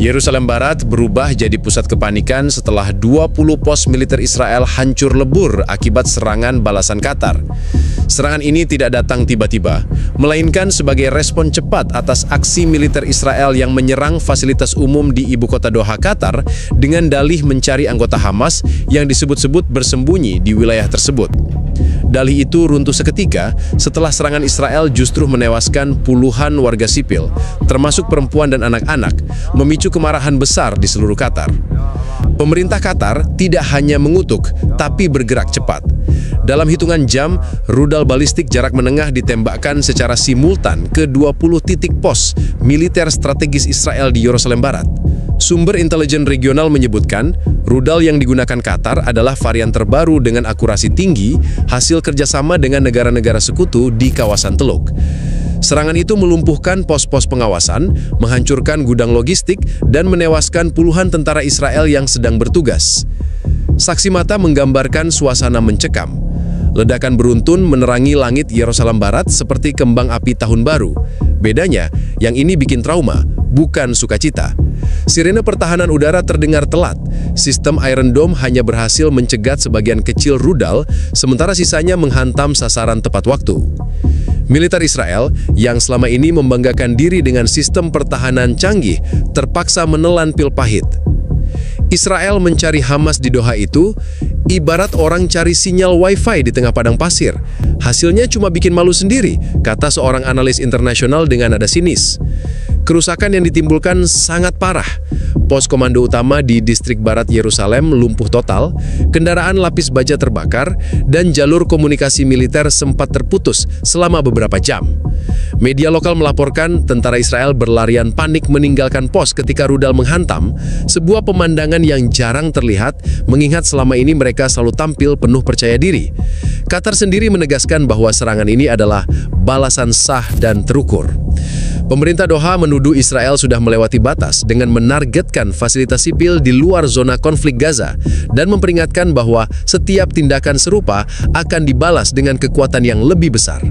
Yerusalem Barat berubah jadi pusat kepanikan setelah 20 pos militer Israel hancur lebur akibat serangan balasan Qatar. Serangan ini tidak datang tiba-tiba, melainkan sebagai respon cepat atas aksi militer Israel yang menyerang fasilitas umum di ibu kota Doha, Qatar, dengan dalih mencari anggota Hamas yang disebut-sebut bersembunyi di wilayah tersebut. Dalih itu runtuh seketika setelah serangan Israel justru menewaskan puluhan warga sipil, termasuk perempuan dan anak-anak, memicu kemarahan besar di seluruh Qatar. Pemerintah Qatar tidak hanya mengutuk, tapi bergerak cepat. Dalam hitungan jam, rudal balistik jarak menengah ditembakkan secara simultan ke 20 titik pos militer strategis Israel di Yerusalem Barat. Sumber intelijen regional menyebutkan, rudal yang digunakan Qatar adalah varian terbaru dengan akurasi tinggi, hasil kerjasama dengan negara-negara sekutu di kawasan Teluk. Serangan itu melumpuhkan pos-pos pengawasan, menghancurkan gudang logistik, dan menewaskan puluhan tentara Israel yang sedang bertugas. Saksi mata menggambarkan suasana mencekam. Ledakan beruntun menerangi langit Yerusalem Barat seperti kembang api tahun baru. Bedanya, yang ini bikin trauma, bukan sukacita. Sirene pertahanan udara terdengar telat. Sistem Iron Dome hanya berhasil mencegat sebagian kecil rudal, sementara sisanya menghantam sasaran tepat waktu. Militer Israel, yang selama ini membanggakan diri dengan sistem pertahanan canggih, terpaksa menelan pil pahit. Israel mencari Hamas di Doha itu ibarat orang cari sinyal Wi-Fi di tengah padang pasir. Hasilnya cuma bikin malu sendiri, kata seorang analis internasional dengan nada sinis. Kerusakan yang ditimbulkan sangat parah. Pos komando utama di distrik barat Yerusalem lumpuh total, kendaraan lapis baja terbakar, dan jalur komunikasi militer sempat terputus selama beberapa jam. Media lokal melaporkan tentara Israel berlarian panik meninggalkan pos ketika rudal menghantam, sebuah pemandangan yang jarang terlihat mengingat selama ini mereka selalu tampil penuh percaya diri. Qatar sendiri menegaskan bahwa serangan ini adalah balasan sah dan terukur. Pemerintah Doha menuduh Israel sudah melewati batas dengan menargetkan fasilitas sipil di luar zona konflik Gaza dan memperingatkan bahwa setiap tindakan serupa akan dibalas dengan kekuatan yang lebih besar.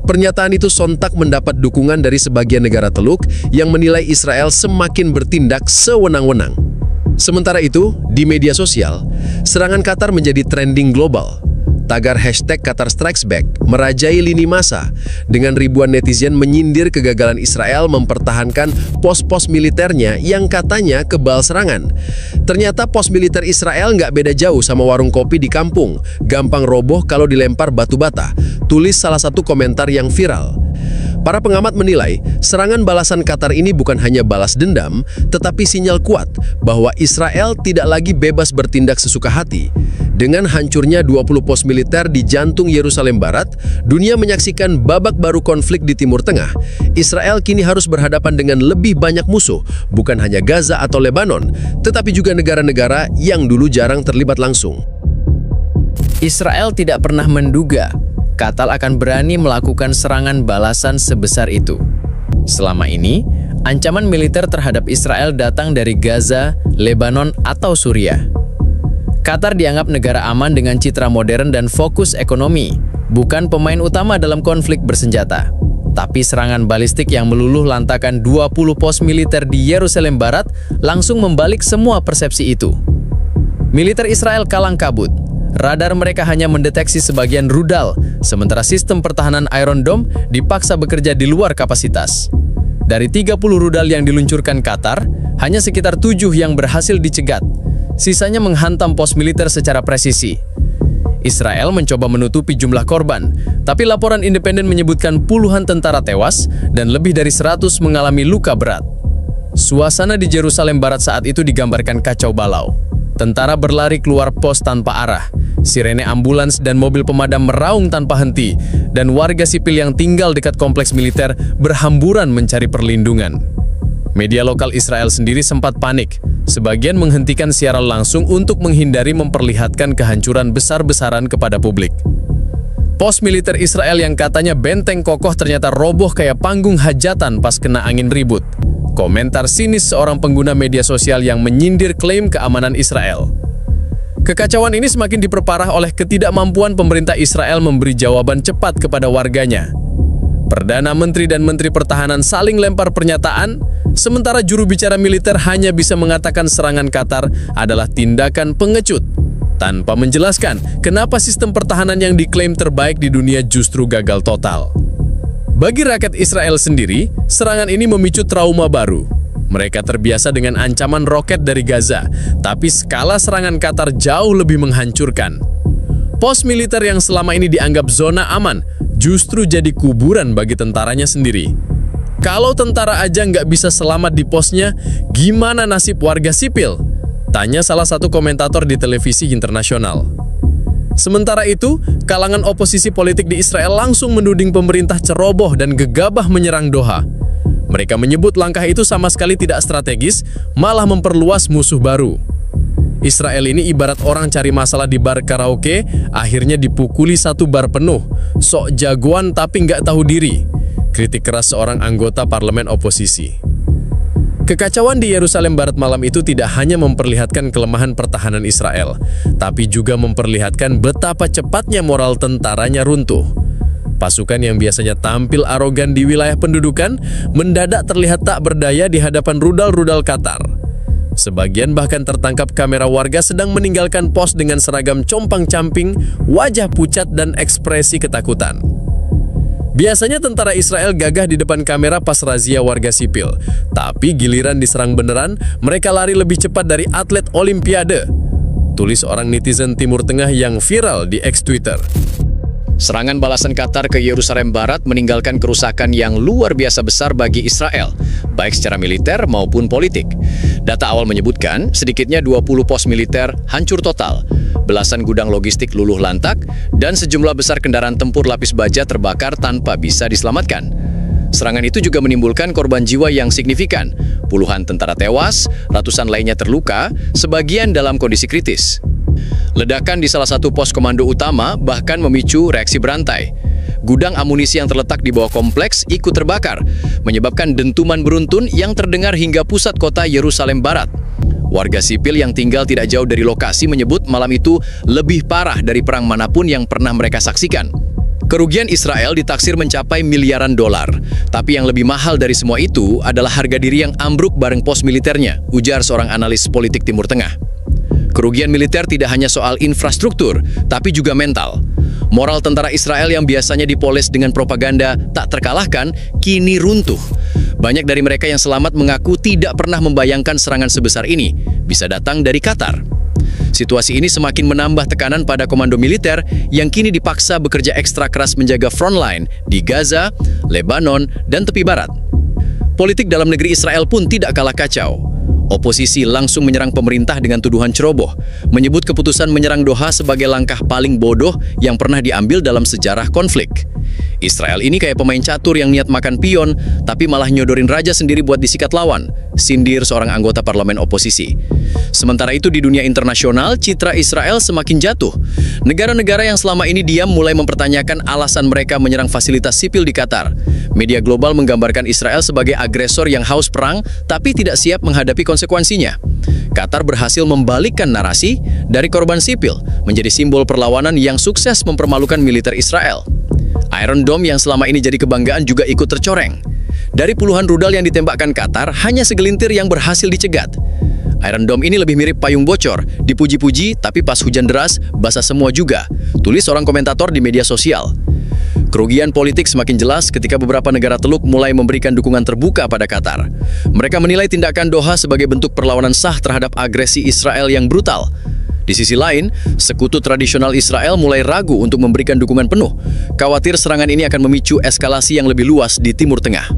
Pernyataan itu sontak mendapat dukungan dari sebagian negara Teluk yang menilai Israel semakin bertindak sewenang-wenang. Sementara itu, di media sosial, serangan Qatar menjadi trending global. Tagar hashtag Qatar Strikes Back merajai lini masa dengan ribuan netizen menyindir kegagalan Israel mempertahankan pos-pos militernya yang katanya kebal serangan. Ternyata pos militer Israel nggak beda jauh sama warung kopi di kampung, gampang roboh kalau dilempar batu bata, tulis salah satu komentar yang viral. Para pengamat menilai, serangan balasan Qatar ini bukan hanya balas dendam, tetapi sinyal kuat bahwa Israel tidak lagi bebas bertindak sesuka hati. Dengan hancurnya 20 pos militer di jantung Yerusalem Barat, dunia menyaksikan babak baru konflik di Timur Tengah. Israel kini harus berhadapan dengan lebih banyak musuh, bukan hanya Gaza atau Lebanon, tetapi juga negara-negara yang dulu jarang terlibat langsung. Israel tidak pernah menduga Qatar akan berani melakukan serangan balasan sebesar itu. Selama ini, ancaman militer terhadap Israel datang dari Gaza, Lebanon, atau Suriah. Qatar dianggap negara aman dengan citra modern dan fokus ekonomi, bukan pemain utama dalam konflik bersenjata. Tapi serangan balistik yang meluluh lantakan 20 pos militer di Yerusalem Barat langsung membalik semua persepsi itu. Militer Israel kalang kabut. Radar mereka hanya mendeteksi sebagian rudal, sementara sistem pertahanan Iron Dome dipaksa bekerja di luar kapasitas. Dari 30 rudal yang diluncurkan Qatar, hanya sekitar 7 yang berhasil dicegat. Sisanya menghantam pos militer secara presisi. Israel mencoba menutupi jumlah korban, tapi laporan independen menyebutkan puluhan tentara tewas dan lebih dari 100 mengalami luka berat. Suasana di Yerusalem Barat saat itu digambarkan kacau balau. Tentara berlari keluar pos tanpa arah, sirene ambulans dan mobil pemadam meraung tanpa henti, dan warga sipil yang tinggal dekat kompleks militer berhamburan mencari perlindungan. Media lokal Israel sendiri sempat panik. Sebagian menghentikan siaran langsung untuk menghindari memperlihatkan kehancuran besar-besaran kepada publik. Pos militer Israel yang katanya benteng kokoh ternyata roboh kayak panggung hajatan pas kena angin ribut. Komentar sinis seorang pengguna media sosial yang menyindir klaim keamanan Israel. Kekacauan ini semakin diperparah oleh ketidakmampuan pemerintah Israel memberi jawaban cepat kepada warganya. Perdana Menteri dan Menteri Pertahanan saling lempar pernyataan, sementara juru bicara militer hanya bisa mengatakan serangan Qatar adalah tindakan pengecut, tanpa menjelaskan kenapa sistem pertahanan yang diklaim terbaik di dunia justru gagal total. Bagi rakyat Israel sendiri, serangan ini memicu trauma baru. Mereka terbiasa dengan ancaman roket dari Gaza, tapi skala serangan Qatar jauh lebih menghancurkan. Pos militer yang selama ini dianggap zona aman justru jadi kuburan bagi tentaranya sendiri. Kalau tentara aja nggak bisa selamat di posnya, gimana nasib warga sipil? Tanya salah satu komentator di televisi internasional. Sementara itu, kalangan oposisi politik di Israel langsung menuding pemerintah ceroboh dan gegabah menyerang Doha. Mereka menyebut langkah itu sama sekali tidak strategis, malah memperluas musuh baru. Israel ini ibarat orang cari masalah di bar karaoke, akhirnya dipukuli satu bar penuh. Sok jagoan tapi nggak tahu diri. Kritik keras seorang anggota parlemen oposisi. Kekacauan di Yerusalem Barat malam itu tidak hanya memperlihatkan kelemahan pertahanan Israel, tapi juga memperlihatkan betapa cepatnya moral tentaranya runtuh. Pasukan yang biasanya tampil arogan di wilayah pendudukan, mendadak terlihat tak berdaya di hadapan rudal-rudal Qatar. Sebagian bahkan tertangkap kamera warga sedang meninggalkan pos dengan seragam compang-camping, wajah pucat dan ekspresi ketakutan. Biasanya tentara Israel gagah di depan kamera pas razia warga sipil, tapi giliran diserang beneran, mereka lari lebih cepat dari atlet Olimpiade. Tulis seorang netizen Timur Tengah yang viral di X Twitter. Serangan balasan Qatar ke Yerusalem Barat meninggalkan kerusakan yang luar biasa besar bagi Israel, baik secara militer maupun politik. Data awal menyebutkan sedikitnya 20 pos militer hancur total, belasan gudang logistik luluh lantak, dan sejumlah besar kendaraan tempur lapis baja terbakar tanpa bisa diselamatkan. Serangan itu juga menimbulkan korban jiwa yang signifikan, puluhan tentara tewas, ratusan lainnya terluka, sebagian dalam kondisi kritis. Ledakan di salah satu pos komando utama bahkan memicu reaksi berantai. Gudang amunisi yang terletak di bawah kompleks ikut terbakar, menyebabkan dentuman beruntun yang terdengar hingga pusat kota Yerusalem Barat. Warga sipil yang tinggal tidak jauh dari lokasi menyebut malam itu lebih parah dari perang manapun yang pernah mereka saksikan. Kerugian Israel ditaksir mencapai miliaran dolar, tapi yang lebih mahal dari semua itu adalah harga diri yang ambruk bareng pos militernya, ujar seorang analis politik Timur Tengah. Kerugian militer tidak hanya soal infrastruktur, tapi juga mental. Moral tentara Israel yang biasanya dipoles dengan propaganda tak terkalahkan, kini runtuh. Banyak dari mereka yang selamat mengaku tidak pernah membayangkan serangan sebesar ini bisa datang dari Qatar. Situasi ini semakin menambah tekanan pada komando militer yang kini dipaksa bekerja ekstra keras menjaga frontline di Gaza, Lebanon, dan tepi barat. Politik dalam negeri Israel pun tidak kalah kacau. Oposisi langsung menyerang pemerintah dengan tuduhan ceroboh, menyebut keputusan menyerang Doha sebagai langkah paling bodoh yang pernah diambil dalam sejarah konflik. Israel ini kayak pemain catur yang niat makan pion, tapi malah nyodorin raja sendiri buat disikat lawan, sindir seorang anggota parlemen oposisi. Sementara itu di dunia internasional, citra Israel semakin jatuh. Negara-negara yang selama ini diam mulai mempertanyakan alasan mereka menyerang fasilitas sipil di Qatar. Media global menggambarkan Israel sebagai agresor yang haus perang, tapi tidak siap menghadapi konsekuensinya. Qatar berhasil membalikkan narasi dari korban sipil menjadi simbol perlawanan yang sukses mempermalukan militer Israel. Iron Dome yang selama ini jadi kebanggaan juga ikut tercoreng. Dari puluhan rudal yang ditembakkan Qatar, hanya segelintir yang berhasil dicegat. Iron Dome ini lebih mirip payung bocor, dipuji-puji tapi pas hujan deras, basah semua juga, tulis seorang komentator di media sosial. Kerugian politik semakin jelas ketika beberapa negara Teluk mulai memberikan dukungan terbuka pada Qatar. Mereka menilai tindakan Doha sebagai bentuk perlawanan sah terhadap agresi Israel yang brutal. Di sisi lain, sekutu tradisional Israel mulai ragu untuk memberikan dukungan penuh. Khawatir serangan ini akan memicu eskalasi yang lebih luas di Timur Tengah.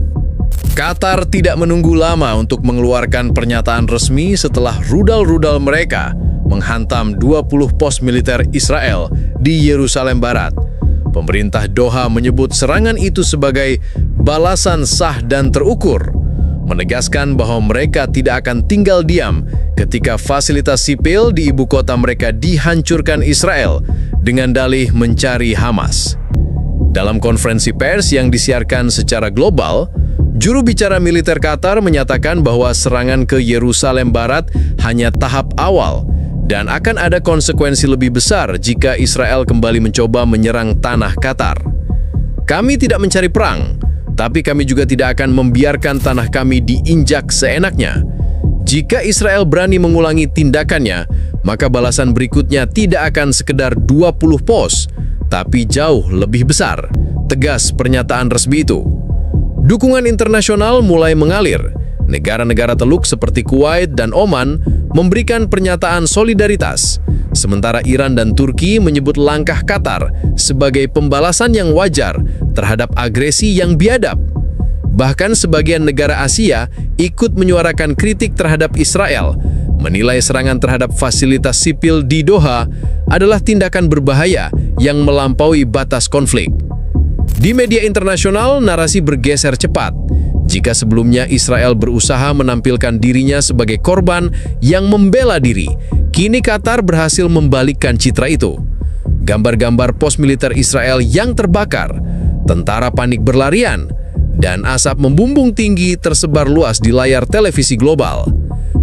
Qatar tidak menunggu lama untuk mengeluarkan pernyataan resmi setelah rudal-rudal mereka menghantam 20 pos militer Israel di Yerusalem Barat. Pemerintah Doha menyebut serangan itu sebagai balasan sah dan terukur, menegaskan bahwa mereka tidak akan tinggal diam ketika fasilitas sipil di ibu kota mereka dihancurkan Israel dengan dalih mencari Hamas. Dalam konferensi pers yang disiarkan secara global, juru bicara militer Qatar menyatakan bahwa serangan ke Yerusalem Barat hanya tahap awal dan akan ada konsekuensi lebih besar jika Israel kembali mencoba menyerang tanah Qatar. Kami tidak mencari perang, tapi kami juga tidak akan membiarkan tanah kami diinjak seenaknya. Jika Israel berani mengulangi tindakannya, maka balasan berikutnya tidak akan sekedar 20 pos, tapi jauh lebih besar, tegas pernyataan resmi itu. Dukungan internasional mulai mengalir. Negara-negara Teluk seperti Kuwait dan Oman memberikan pernyataan solidaritas, sementara Iran dan Turki menyebut langkah Qatar sebagai pembalasan yang wajar terhadap agresi yang biadab. Bahkan sebagian negara Asia ikut menyuarakan kritik terhadap Israel, menilai serangan terhadap fasilitas sipil di Doha adalah tindakan berbahaya yang melampaui batas konflik. Di media internasional, narasi bergeser cepat. Jika sebelumnya Israel berusaha menampilkan dirinya sebagai korban yang membela diri, kini Qatar berhasil membalikkan citra itu. Gambar-gambar pos militer Israel yang terbakar, tentara panik berlarian, dan asap membumbung tinggi tersebar luas di layar televisi global.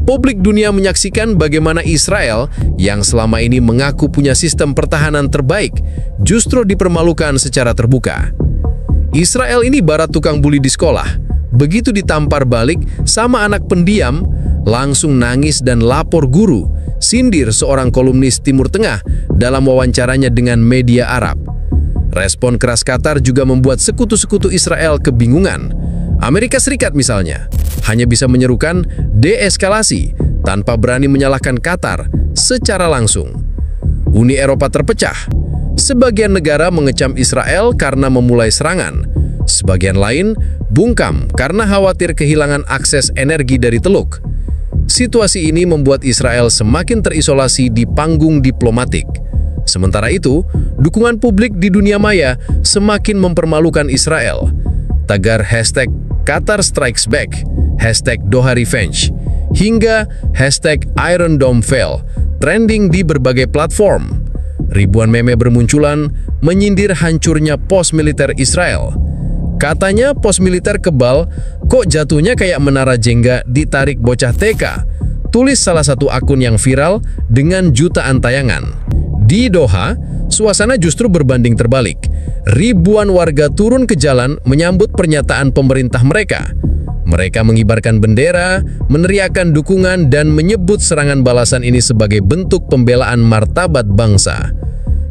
Publik dunia menyaksikan bagaimana Israel yang selama ini mengaku punya sistem pertahanan terbaik justru dipermalukan secara terbuka. Israel ini barat tukang bully di sekolah. Begitu ditampar balik sama anak pendiam, langsung nangis dan lapor guru, sindir seorang kolumnis Timur Tengah dalam wawancaranya dengan media Arab. Respon keras Qatar juga membuat sekutu-sekutu Israel kebingungan. Amerika Serikat misalnya, hanya bisa menyerukan deeskalasi tanpa berani menyalahkan Qatar secara langsung. Uni Eropa terpecah. Sebagian negara mengecam Israel karena memulai serangan. Sebagian lain bungkam karena khawatir kehilangan akses energi dari Teluk. Situasi ini membuat Israel semakin terisolasi di panggung diplomatik. Sementara itu, dukungan publik di dunia maya semakin mempermalukan Israel. Tagar hashtag Qatar Strikes Back, hashtag Doha Revenge, hingga hashtag Iron Dome Fell trending di berbagai platform. Ribuan meme bermunculan menyindir hancurnya pos militer Israel. Katanya pos militer kebal, kok jatuhnya kayak menara Jenga ditarik bocah TK. Tulis salah satu akun yang viral dengan jutaan tayangan. Di Doha, suasana justru berbanding terbalik. Ribuan warga turun ke jalan menyambut pernyataan pemerintah mereka. Mereka mengibarkan bendera, meneriakkan dukungan, dan menyebut serangan balasan ini sebagai bentuk pembelaan martabat bangsa.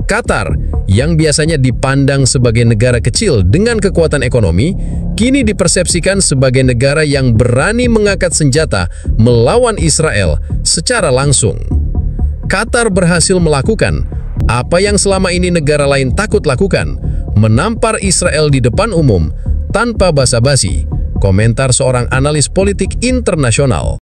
Qatar, yang biasanya dipandang sebagai negara kecil dengan kekuatan ekonomi, kini dipersepsikan sebagai negara yang berani mengangkat senjata melawan Israel secara langsung. Qatar berhasil melakukan apa yang selama ini negara lain takut lakukan, menampar Israel di depan umum tanpa basa-basi. Komentar seorang analis politik internasional.